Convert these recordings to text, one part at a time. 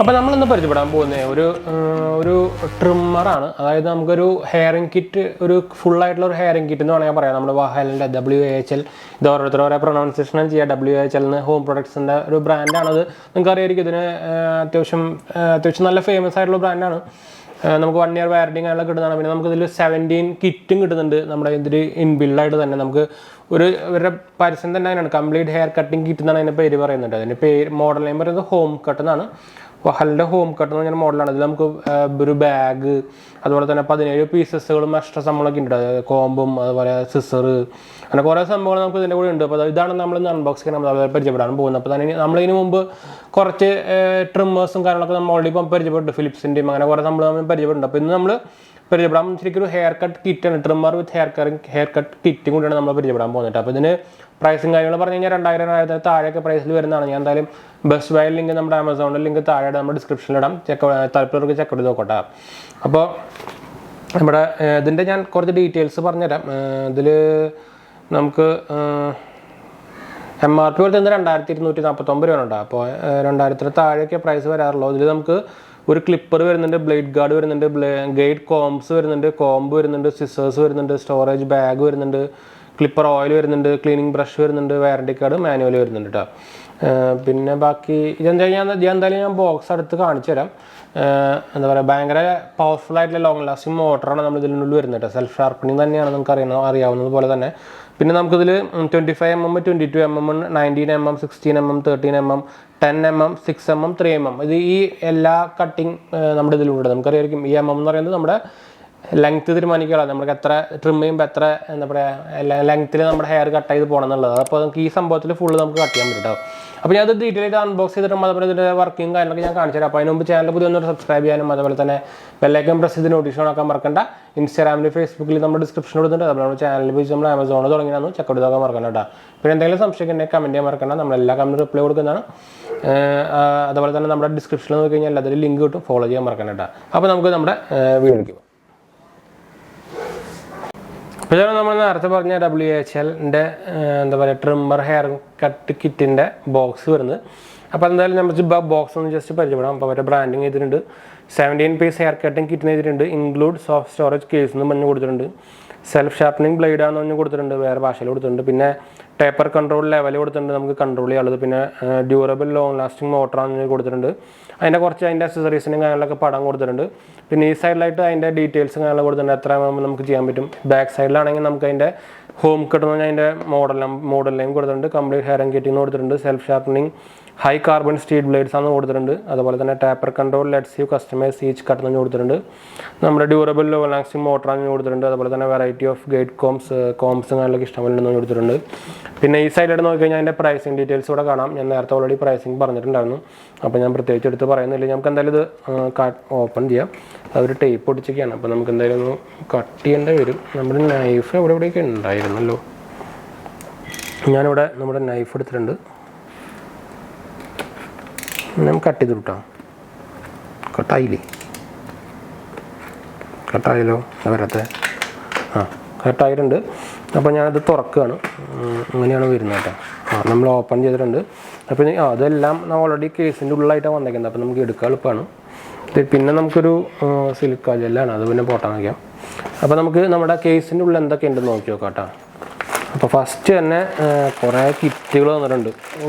അപ്പോൾ നമ്മളിന്ന് പരിചയപ്പെടാൻ പോകുന്ന ഒരു ട്രിമ്മറാണ്. അതായത് നമുക്കൊരു ഹെയറിംഗ് കിറ്റ്, ഒരു ഫുള്ളായിട്ടുള്ള ഒരു ഹെയറിംഗ് കിറ്റ് എന്ന് വേണമെങ്കിൽ പറയാം. നമ്മുടെ വാഹലിൻ്റെ WHL, ഇത് ഓരോ പ്രൊണൗൺസിയേഷനും ചെയ്യുക. WHL എന്ന് ഹോം പ്രൊഡക്ട്സിൻ്റെ ഒരു ബ്രാൻഡാണത്. നിങ്ങൾക്ക് അറിയായിരിക്കും. ഇതിന് അത്യാവശ്യം നല്ല ഫേമസ് ആയിട്ടുള്ള ബ്രാൻഡാണ്. നമുക്ക് 1 year വാറണ്ടിങ് ആയുള്ള കിട്ടുന്നതാണ്. പിന്നെ നമുക്കിതിൽ 17 കിറ്റും കിട്ടുന്നുണ്ട്. നമ്മുടെ ഇതിൽ ഇൻബിൽഡായിട്ട് തന്നെ നമുക്ക് ഇവരുടെ പരസ്യം തന്നെ അതിനാണ്, കംപ്ലീറ്റ് ഹെയർ കട്ടിങ് കിറ്റ് എന്നാണ് അതിൻ്റെ പേര് പറയുന്നുണ്ട്. അതിൻ്റെ മോഡൽ നെയിം പറയുന്നത് ഹോം കട്ട് എന്നാണ്. വഹലിൻ്റെ ഹോം കട്ട് എന്ന് പറഞ്ഞാൽ മോഡലാണ്. ഇതിൽ നമുക്ക് ഒരു ബാഗ്, അതുപോലെ തന്നെ 17 പീസസുകളും എക്സ്ട്രാ സംഭവങ്ങളൊക്കെ ഉണ്ട്. കോമ്പും അതുപോലെ സിസർ, അങ്ങനെ കുറേ സംഭവങ്ങൾ നമുക്ക് ഇതിൻ്റെ കൂടെ ഉണ്ട്. അപ്പോൾ ഇതാണ് നമ്മൾ ഇന്ന് അൺബോക്സ് ചെയ്യാൻ നമ്മൾ അതുപോലെ പരിചയപ്പെടാൻ പോകുന്നത്. അപ്പോൾ തന്നെ നമ്മളിതിന് മുമ്പ് കുറച്ച് ട്രിമ്മേഴ്സും കാര്യങ്ങളൊക്കെ നമ്മൾ ഓൾറെഡി ഇപ്പം പരിചയപ്പെട്ടു. ഫിലിപ്സിൻ്റെയും അങ്ങനെ കുറേ സംഭവം നമ്മൾ പരിചയപ്പെട്ടുണ്ട്. അപ്പോൾ ഇന്ന് നമ്മൾ പരിചയപ്പെടാൻ ശരിക്കും ഒരു ഹെയർ കട്ട് കിറ്റാണ്. ട്രിമ്മർ വിത്ത് ഹെയർ കട്ട് കിറ്റും കൂടിയാണ് നമ്മൾ പരിചയപ്പെടാൻ പോകുന്നത്. അപ്പോൾ ഇതിന് പ്രൈസും കാര്യങ്ങൾ പറഞ്ഞു കഴിഞ്ഞാൽ 2000 താഴെയൊക്കെ പ്രൈസിൽ വരുന്നതാണ്. ഞാൻ എന്തായാലും ബെസ്റ്റ് ബൈ ലിങ്ക് നമ്മുടെ ആമസോണിൻ്റെ ലിങ്ക് താഴെ നമ്മുടെ ഡിസ്ക്രിപ്ഷനിലിടാം. താല്പര്യർക്ക് ചെക്ക് ചെയ്ത് നോക്കട്ടെ. അപ്പോൾ നമ്മുടെ ഇതിൻ്റെ ഞാൻ കുറച്ച് ഡീറ്റെയിൽസ് പറഞ്ഞുതരാം. ഇതിൽ നമുക്ക് MRP പോലെ തന്നെ 2249 രൂപ ഉണ്ട്. അപ്പോൾ 2000 താഴെയൊക്കെ പ്രൈസ് വരാറുള്ളൂ. ഇതിൽ നമുക്ക് ഒരു ക്ലിപ്പർ വരുന്നുണ്ട്, ബ്ലേഡ് ഗാർഡ് വരുന്നുണ്ട്, ഗൈഡ് കോംസ് വരുന്നുണ്ട്, കോംബ് വരുന്നുണ്ട്, സിസേഴ്സ് വരുന്നുണ്ട്, സ്റ്റോറേജ് ബാഗ് വരുന്നുണ്ട്, ക്ലിപ്പർ ഓയിൽ വരുന്നുണ്ട്, ക്ലീനിങ് ബ്രഷ് വരുന്നുണ്ട്, വാറണ്ടി കാർഡ്, മാനുവൽ വരുന്നുണ്ട് കേട്ടോ. പിന്നെ ബാക്കി എന്തായാലും ഞാൻ ബോക്സ് അടുത്ത് കാണിച്ചു തരാം. എന്താ പറയുക, ഭയങ്കര പവർഫുൾ ആയിട്ടുള്ള ലോങ് ലാസ്റ്റിംഗ് മോട്ടറാണ് നമ്മൾ ഇതിനുള്ളിൽ വരുന്നത് കേട്ടോ. സെൽഫ് ഷാർപ്പണിങ് തന്നെയാണ് നമുക്ക് അറിയാവുന്നത് പോലെ തന്നെ. പിന്നെ നമുക്കിതിൽ 25mm, 22mm, 19mm, 16mm, 13mm, 10mm, 6mm, 3mm, ഇത് ഈ എല്ലാ കട്ടിങ് നമ്മുടെ ഇതിലൂടെ നമുക്കറിയായിരിക്കും. ഈ MM എന്ന് പറയുന്നത് നമ്മുടെ ലെങ്ത്ത് തീരുമാനിക്കുകയാണ്. നമുക്ക് എത്ര ട്രിം ചെയ്യുമ്പോൾ എത്ര എന്താ പറയുക ലെങ്ത്തിൽ നമ്മുടെ ഹെയർ കട്ട് ചെയ്ത് പോകണം എന്നുള്ളത്. അപ്പോൾ നമുക്ക് ഈ സംഭവത്തിൽ ഫുള്ള് നമുക്ക് കട്ട് ചെയ്യാൻ പറ്റും. അപ്പോൾ ഞാനത് ഡീറ്റെയിൽ ആയിട്ട് അൺബോക്സ് ചെയ്തിട്ടും അതുപോലെ ഇതിൻ്റെ വർക്കിംഗ് കാര്യങ്ങളൊക്കെ ഞാൻ കാണിച്ചു തരാം. അപ്പോൾ അതിന് മുമ്പ് ചാനൽ പുതിയ ഒന്നൊരു സബ്സ്ക്രൈബ് ചെയ്യാനും അതുപോലെ തന്നെ ബെല്ലൈക്കൺ പ്രസ് ചെയ്ത് നോട്ടിഫിക്കേഷൻ ആക്കാൻ മറക്കണ്ട. ഇൻസ്റ്റാഗ്രാമിൽ ഫേസ്ബുക്കിൽ നമ്മുടെ ഡിസ്ക്രിപ്ഷൻ കൊടുത്തിട്ടുണ്ട്. അതുപോലെ നമ്മുടെ ചാനലിൽ പോയി നമ്മൾ ആമസോണിൽ തുടങ്ങിയാണ് ചെക്ക് ഔട്ട് ചെയ്താൽ മറക്കണ്ട കേട്ടോ. പിന്നെ എന്തെങ്കിലും സംശയം കമൻറ്റ് ചെയ്യാൻ മറക്കണ്ട. നമ്മളെല്ലാ കമൻറ്റും റിപ്ലൈ കൊടുക്കുന്നതാണ്. അതുപോലെ തന്നെ നമ്മുടെ ഡിസ്ക്രിപ്ഷനിൽ നോക്കി കഴിഞ്ഞാൽ എല്ലാത്തിലും ലിങ്ക് കിട്ടും, ഫോളോ ചെയ്യാൻ മറക്കണ്ട കേട്ടോ. അപ്പോൾ നമുക്ക് നമ്മുടെ വീഡിയോയ്ക്ക്. അപ്പോൾ നമ്മൾ നേരത്തെ പറഞ്ഞ WHLൻ്റെ എന്താ പറയുക ട്രിമ്മർ ഹെയർ കട്ട് കിറ്റിൻ്റെ ബോക്സ് വരുന്നത്. അപ്പോൾ എന്തായാലും നമുക്ക് ബോക്സ് ഒന്ന് ജസ്റ്റ് പരിചയപ്പെടാം. അപ്പോൾ അവരുടെ ബ്രാൻഡിങ് ചെയ്തിട്ടുണ്ട്. 17 പീസ് ഹെയർ കട്ടിങ് കിറ്റിന് ചെയ്തിട്ടുണ്ട്. ഇൻക്ലൂഡ് സോഫ്റ്റ് സ്റ്റോറേജ് കേസ് എന്ന് പറഞ്ഞ് കൊടുത്തിട്ടുണ്ട്. സെൽഫ് ഷാർപ്പനിങ് ബ്ലേഡാണെന്ന് പറഞ്ഞ് കൊടുത്തിട്ടുണ്ട്, വേറെ ഭാഷയിൽ കൊടുത്തിട്ടുണ്ട്. പിന്നെ ടേപ്പർ കൺട്രോൾ ലെവൽ കൊടുത്തിട്ടുണ്ട്, നമുക്ക് കൺട്രോൾ ചെയ്യാനുള്ളത്. പിന്നെ ഡ്യൂറബിൾ ലോങ് ലാസ്റ്റിംഗ് മോട്ടറാണെന്ന് കൊടുത്തിട്ടുണ്ട്. അതിൻ്റെ അക്സസറീസിനും കാര്യങ്ങളൊക്കെ പടം കൊടുത്തിട്ടുണ്ട്. പിന്നെ ഈ സൈഡിലായിട്ട് അതിൻ്റെ ഡീറ്റെയിൽസും കാര്യങ്ങളൊക്കെ കൊടുത്തിട്ടുണ്ട്, എത്ര നമുക്ക് ചെയ്യാൻ പറ്റും. ബാക്ക് സൈഡിലാണെങ്കിൽ നമുക്ക് അതിൻ്റെ ഹോം കട്ട് എന്ന് പറഞ്ഞാൽ അതിൻ്റെ മോഡൽ നെയിം കൊടുത്തിട്ടുണ്ട്. കംപ്ലീറ്റ് ഹെയർ കിറ്റിംഗ് കൊടുത്തിട്ടുണ്ട്. Self sharpening high carbon steel blades ആണ് കൊടുത്തിട്ടുണ്ട്. അതുപോലെ തന്നെ taper control lets you customise each cut എന്ന് കൊടുത്തിട്ടുണ്ട്. നമ്മുടെ ഡ്യൂറബിൾ ലോങ് ലാസ്റ്റിംഗ് മോട്ടറാണ് കൊടുത്തിട്ടുണ്ട്. അതുപോലെ തന്നെ വെറൈറ്റി ഓഫ് ഗൈഡ് കോംസും കാര്യങ്ങളൊക്കെ ഇഷ്ടമുണ്ടെന്ന് കൊടുത്തിട്ടുണ്ട്. പിന്നെ ഈ സൈഡിലായിട്ട് നോക്കിക്കഴിഞ്ഞാൽ അതിൻ്റെ പ്രൈസിങ് ഡീറ്റെയിൽസ് കൂടെ കാണാം. ഞാൻ നേരത്തെ ഓൾറെഡി പ്രൈസിങ് പറഞ്ഞിട്ടുണ്ടായിരുന്നു. അപ്പോൾ ഞാൻ പ്രത്യേകിച്ച് എടുത്ത് പറയുന്നില്ല. നമുക്ക് എന്തായാലും ഇത് ഓപ്പൺ ചെയ്യാം. അതൊരു ടേപ്പ് ഒട്ടിച്ചൊക്കെയാണ്. അപ്പോൾ നമുക്ക് എന്തായാലും ഒന്ന് കട്ട് ചെയ്യേണ്ടി വരും. നമ്മുടെ നൈഫ് എവിടെയൊക്കെ ഉണ്ടായിരുന്നല്ലോ. ഞാനിവിടെ നമ്മുടെ നൈഫ് എടുത്തിട്ടുണ്ട്. ഞാൻ കട്ട് ചെയ്ത് വിട്ടാം. കട്ടായല്ലോ വരത്തെ. കട്ടായിട്ടുണ്ട്. അപ്പോൾ ഞാനത് തുറക്കുകയാണ്. അങ്ങനെയാണ് വരുന്നത് കേട്ടോ. നമ്മൾ ഓപ്പൺ ചെയ്തിട്ടുണ്ട്. അപ്പോൾ അതെല്ലാം ഓൾറെഡി കേസിൻ്റെ ഉള്ളിലായിട്ടാണ് വന്നേക്കുന്നത്. അപ്പോൾ നമുക്ക് എടുക്കാൻ എളുപ്പമാണ്. പിന്നെ നമുക്കൊരു സിലിക്ക ജെല്ലാണ്, അത് പിന്നെ പോട്ടാൻ വയ്ക്കാം. അപ്പോൾ നമുക്ക് നമ്മുടെ കേസിൻ്റെ ഉള്ളിൽ എന്തൊക്കെ ഉണ്ടെന്ന് നോക്കി നോക്കാം കേട്ടോ. അപ്പോൾ ഫസ്റ്റ് തന്നെ കുറേ കിറ്റുകൾ വന്നിട്ടുണ്ട്.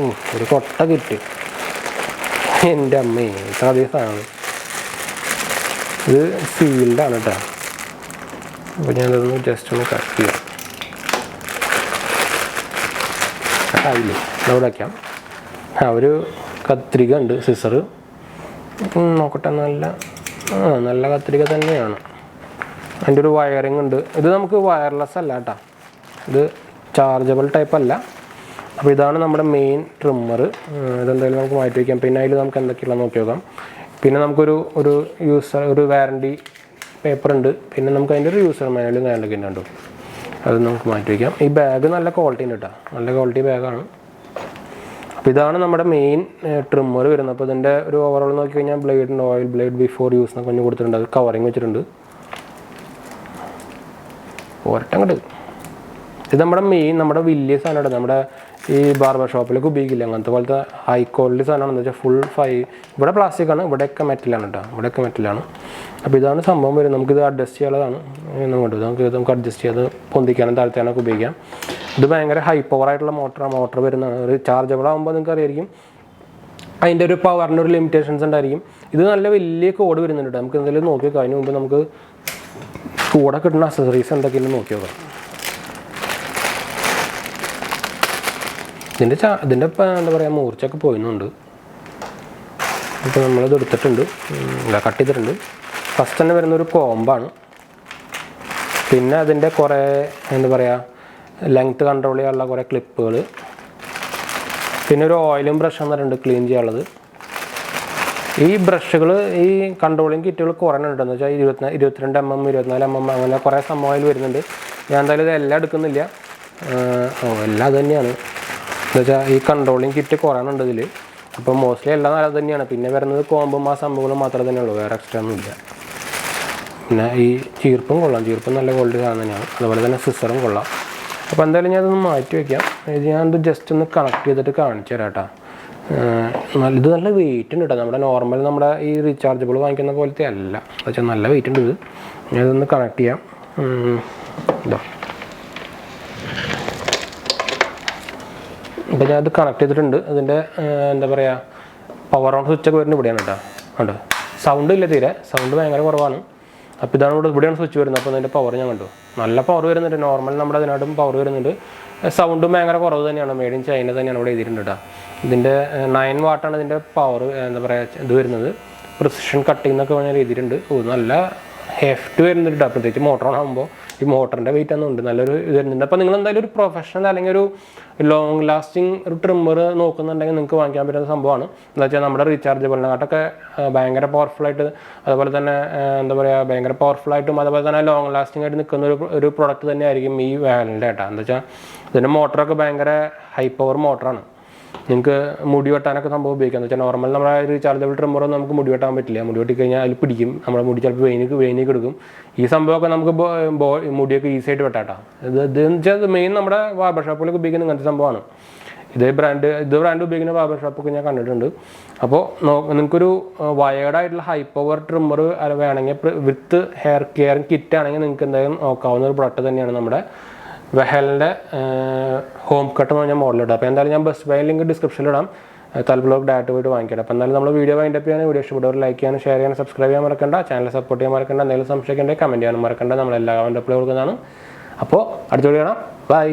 ഒരു കൊട്ട കിറ്റ്. എൻ്റെ അമ്മേ, ഇത്ര അധികം സാധനമാണ്. ഇത് സീൽഡാണ് കേട്ടോ. അപ്പോൾ ഞാനതൊന്ന് ജസ്റ്റ് ഒന്ന് കട്ട് ചെയ്യാം. കട്ടായില്ലേ, അവിടെ വയ്ക്കാം. ഒരു കത്രിക ഉണ്ട്, സിസർ. നോക്കട്ടെ, നല്ല കത്രിക തന്നെയാണ്. അതിൻ്റെ ഒരു വയറിങ് ഉണ്ട്. ഇത് നമുക്ക് വയർലെസ് അല്ല കേട്ടോ, ഇത് ചാർജബിൾ ടൈപ്പ് അല്ല. അപ്പോൾ ഇതാണ് നമ്മുടെ മെയിൻ ട്രിമ്മർ. ഇതെന്തായാലും നമുക്ക് മാറ്റി വയ്ക്കാം. പിന്നെ അതിൽ നമുക്ക് എന്തൊക്കെയുള്ള നോക്കി നോക്കാം. പിന്നെ നമുക്കൊരു വാറണ്ടി പേപ്പർ ഉണ്ട്. പിന്നെ നമുക്ക് അതിൻ്റെ ഒരു യൂസർ മാനുവലും കാര്യങ്ങളൊക്കെ ഉണ്ട്. അത് നമുക്ക് മാറ്റി വയ്ക്കാം. ഈ ബാഗ് നല്ല ക്വാളിറ്റി ഉണ്ട് കേട്ടോ, നല്ല ക്വാളിറ്റി ബാഗാണ്. അപ്പോൾ ഇതാണ് നമ്മുടെ മെയിൻ ട്രിമ്മർ വരുന്നത്. അപ്പോൾ ഇതിൻ്റെ ഒരു ഓവറോൾ നോക്കി കഴിഞ്ഞാൽ ബ്ലേഡിൻ്റെ ഓയിൽ, ബ്ലേഡ് ബിഫോർ യൂസ് എന്നൊക്കെ கொஞ்சம் കൊടുത്തിട്ടുണ്ട്. അത് കവറിങ് വെച്ചിട്ടുണ്ട്. ഒരട്ടങ്ങോട്ട് ഇത് നമ്മുടെ വലിയ സാധനമാണ്. നമ്മുടെ ഈ ബാർബർ ഷോപ്പിലൊക്കെ ഉപയോഗിക്കില്ല. അങ്ങനത്തെ പോലത്തെ ഹൈ ക്വാളിറ്റി സാധനമാണെന്ന് വെച്ചാൽ ഫുൾ ഇവിടെ പ്ലാസ്റ്റിക്കാണ്, ഇവിടെയൊക്കെ മെറ്റലാണ് കേട്ടോ, ഇവിടെയൊക്കെ മെറ്റലാണ്. അപ്പോൾ ഇതാണ് സംഭവം വരുന്നത്. നമുക്കിത് അഡ്ജസ്റ്റ് ചെയ്യാനുള്ളതാണ്. നമുക്ക് അഡ്ജസ്റ്റ് ചെയ്ത് പൊന്തിക്കാനും താഴ്ത്താനൊക്കെ ഉപയോഗിക്കാം. ഇത് ഭയങ്കര ഹൈ പവറായിട്ടുള്ള മോട്ടർ വരുന്നതാണ്. ഒരു ചാർജബിൾ ആകുമ്പോൾ നിങ്ങൾക്ക് അറിയായിരിക്കും അതിൻ്റെ ഒരു പവറിൻ്റെ ഒരു ലിമിറ്റേഷൻസ് ഉണ്ടായിരിക്കും. ഇത് നല്ല വലിയ കോഡ് വരുന്നുണ്ട്. നമുക്ക് എന്തെങ്കിലും നോക്കി നോക്കാം. അതിന് മുമ്പ് നമുക്ക് കൂടെ കിട്ടുന്ന അക്സസറീസ് എന്തൊക്കെയാണ് നോക്കി നോക്കാം. ഇതിൻ്റെ ഇപ്പം എന്താ പറയുക, മൂർച്ചയൊക്കെ പോയിന്നുണ്ട്. ഇപ്പോൾ നമ്മളിത് എടുത്തിട്ടുണ്ട്, കട്ട് ചെയ്തിട്ടുണ്ട്. ഫസ്റ്റ് തന്നെ വരുന്നൊരു കോമ്പാണ്. പിന്നെ അതിൻ്റെ കുറേ എന്താ പറയുക ലെങ്ത്ത് കൺട്രോൾ ചെയ്യാനുള്ള കുറേ ക്ലിപ്പുകൾ. പിന്നെ ഒരു ഓയിലും ബ്രഷ് എന്നിട്ടുണ്ട് ക്ലീൻ ചെയ്യാനുള്ളത്. ഈ ബ്രഷുകൾ ഈ കൺട്രോളിങ് കിറ്റുകൾ കുറേ ഉണ്ടെന്ന് വെച്ചാൽ 22 mm 24 mm അങ്ങനെ കുറേ സംഭവത്തിൽ വരുന്നുണ്ട്. ഞാൻ എന്തായാലും ഇത് എല്ലാം എടുക്കുന്നില്ല. എല്ലാം അത് തന്നെയാണ് എന്ന് വെച്ചാൽ ഈ കൺട്രോളിങ് കിറ്റ് കുറേ ഉണ്ട് ഇതിൽ. അപ്പോൾ മോസ്റ്റ്ലി എല്ലാം അത് തന്നെയാണ്. പിന്നെ വരുന്നത് കോമ്പും ആ സംഭവങ്ങളും മാത്രമേ തന്നെ ഉള്ളൂ, വേറെ എക്സ്ട്രാ ഒന്നും ഇല്ല. പിന്നെ ഈ ചീർപ്പും കൊള്ളാം, ചീർപ്പും നല്ല ക്വാളിറ്റി സാധനം തന്നെയാണ്. അതുപോലെ തന്നെ സിസറും കൊള്ളാം. അപ്പോൾ എന്തായാലും ഞാൻ അതൊന്ന് മാറ്റി വയ്ക്കാം. ഞാനത് ജസ്റ്റ് ഒന്ന് കണക്ട് ചെയ്തിട്ട് കാണിച്ചു തരാം കേട്ടോ. ഇത് നല്ല വെയിറ്റ് ഉണ്ട് കേട്ടോ. നമ്മുടെ ഈ റീചാർജബിൾ വാങ്ങിക്കുന്ന പോലത്തെ അല്ല, എന്ന് വെച്ചാൽ നല്ല വെയിറ്റ് ഉണ്ട് ഇത്. ഞാനിതൊന്ന് കണക്ട് ചെയ്യാം. ഇതാ, അപ്പോൾ ഞാനത് കണക്ട് ചെയ്തിട്ടുണ്ട്. അതിൻ്റെ എന്താ പറയുക പവർ ഓൺ സ്വിച്ചൊക്കെ വരുന്നത് ഇവിടെയാണ് കേട്ടോ. കണ്ടോ, സൗണ്ട് ഇല്ല തീരെ, സൗണ്ട് ഭയങ്കര കുറവാണ്. അപ്പോൾ ഇതാണ് ഇവിടെയാണ് സ്വിച്ച് വരുന്നത്. അപ്പോൾ അതിൻ്റെ പവർ ഞാൻ കണ്ടു, നല്ല പവർ വരുന്നുണ്ട്. നോർമൽ നമ്മുടെ അതിനായിട്ടും പവർ വരുന്നുണ്ട്. സൗണ്ടും ഭയങ്കര കുറവ് തന്നെയാണ്. മെയ്ഡ് ഇൻ ചൈന തന്നെയാണ് ഇവിടെ എഴുതിയിട്ടുണ്ട് കേട്ടോ. ഇതിൻ്റെ 9 വാട്ടാണ് ഇതിൻ്റെ പവർ എന്താ പറയുക ഇത് വരുന്നത്. പ്രിസിഷൻ കട്ടിങ് എന്നൊക്കെ പറഞ്ഞാൽ എഴുതിയിട്ടുണ്ട്. നല്ല ഹെഫ്റ്റ് വരുന്നുണ്ട് കേട്ടോ. പ്രത്യേകിച്ച് മോട്ടറാകുമ്പോൾ ഈ മോട്ടറിൻ്റെ വെയിറ്റ് ഒന്നും ഉണ്ട്, നല്ലൊരു ഇത് വരുന്നുണ്ട്. അപ്പോൾ നിങ്ങൾ എന്തായാലും ഒരു പ്രൊഫഷണൽ അല്ലെങ്കിൽ ഒരു ലോങ് ലാസ്റ്റിംഗ് ഒരു ട്രിമ്മർ നോക്കുന്നുണ്ടെങ്കിൽ നിങ്ങൾക്ക് വാങ്ങിക്കാൻ പറ്റുന്ന സംഭവമാണ്. എന്താ വെച്ചാൽ നമ്മുടെ റീചാർജബിളിനെക്കാട്ടൊക്കെ ഭയങ്കര പവർഫുള്ളായിട്ട്, അതുപോലെ തന്നെ എന്താ പറയുക ഭയങ്കര പവർഫുള്ളായിട്ടും അതുപോലെ തന്നെ ലോങ് ലാസ്റ്റിംഗ് ആയിട്ട് നിൽക്കുന്ന ഒരു പ്രൊഡക്റ്റ് തന്നെ ആയിരിക്കും ഈ വാലിൻ്റെ കേട്ടോ. എന്താ വെച്ചാൽ ഇതിൻ്റെ മോട്ടറൊക്കെ ഭയങ്കര ഹൈ പവർ മോട്ടറാണ്. നിങ്ങൾക്ക് മുടി വെട്ടാനൊക്കെ സംഭവം ഉപയോഗിക്കാം. എന്ന് വെച്ചാൽ നോർമൽ നമ്മുടെ റീചാർജബിൾ ട്രിമ്മറൊന്നും നമുക്ക് മുടി വെട്ടാൻ പറ്റില്ല. മുടി വെട്ടിക്കഴിഞ്ഞാൽ അതിൽ പിടിക്കും, നമ്മുടെ മുടി ചിലപ്പോൾ വെയിനേക്ക് എടുക്കും. ഈ സംഭവമൊക്കെ നമുക്ക് മുടിയൊക്കെ ഈസി ആയിട്ട് വെട്ടാട്ടോ. ഇതെന്ന് വെച്ചാൽ മെയിൻ നമ്മുടെ ബാർബർ ഷോപ്പിലൊക്കെ ഉപയോഗിക്കുന്ന ഇങ്ങനത്തെ സംഭവമാണ്. ഇത് ബ്രാൻഡ് ഉപയോഗിക്കുന്ന ബാർബർ ഷോപ്പൊക്കെ ഞാൻ കണ്ടിട്ടുണ്ട്. അപ്പോൾ നിങ്ങൾക്കൊരു വയേർഡായിട്ടുള്ള ഹൈ പവർ ട്രിമ്മർ വേണമെങ്കിൽ വിത്ത് ഹെയർ കെയറിങ് കിറ്റ് ആണെങ്കിൽ നിങ്ങൾക്ക് എന്തായാലും നോക്കാവുന്ന ഒരു പ്രൊഡക്റ്റ് തന്നെയാണ് നമ്മുടെ വെഹലിൻ്റെ ഹോം കട്ട് എന്ന് പറഞ്ഞാൽ മോഡലിട്ട്. അപ്പോൾ എന്തായാലും ഞാൻ ബെസ്റ്റ് ബൈ ലിങ്ക് ഡിസ്ക്രിപ്ഷനിലിടാം. താല്പര്യമുള്ളവർക്ക് ഡയറക്റ്റ് പോയിട്ട് വാങ്ങിക്കണം. അപ്പോൾ എന്തായാലും നമ്മൾ വീഡിയോ വൈൻഡപ്പ് ചെയ്യാൻ, വീഡിയോ ഇഷ്ടപ്പെട്ടവർ ലൈക്ക് ചെയ്യാനും ഷെയർ ചെയ്യാനും സബ്സ്ക്രൈബ് ചെയ്യാൻ മറക്കണ്ട. ചാനൽ സപ്പോർട്ട് ചെയ്യാൻ മറക്കണ്ട. എന്തെങ്കിലും സംശയിക്കേണ്ടെങ്കിൽ കമൻറ്റ് ചെയ്യാനും മറക്കണ്ട. നമ്മളെല്ലാ കമൻറ്റ് അപ്ലൈ കൊടുക്കുന്നതാണ്. അപ്പോൾ അടുത്ത വീഡിയോ കാണാം. ബൈ.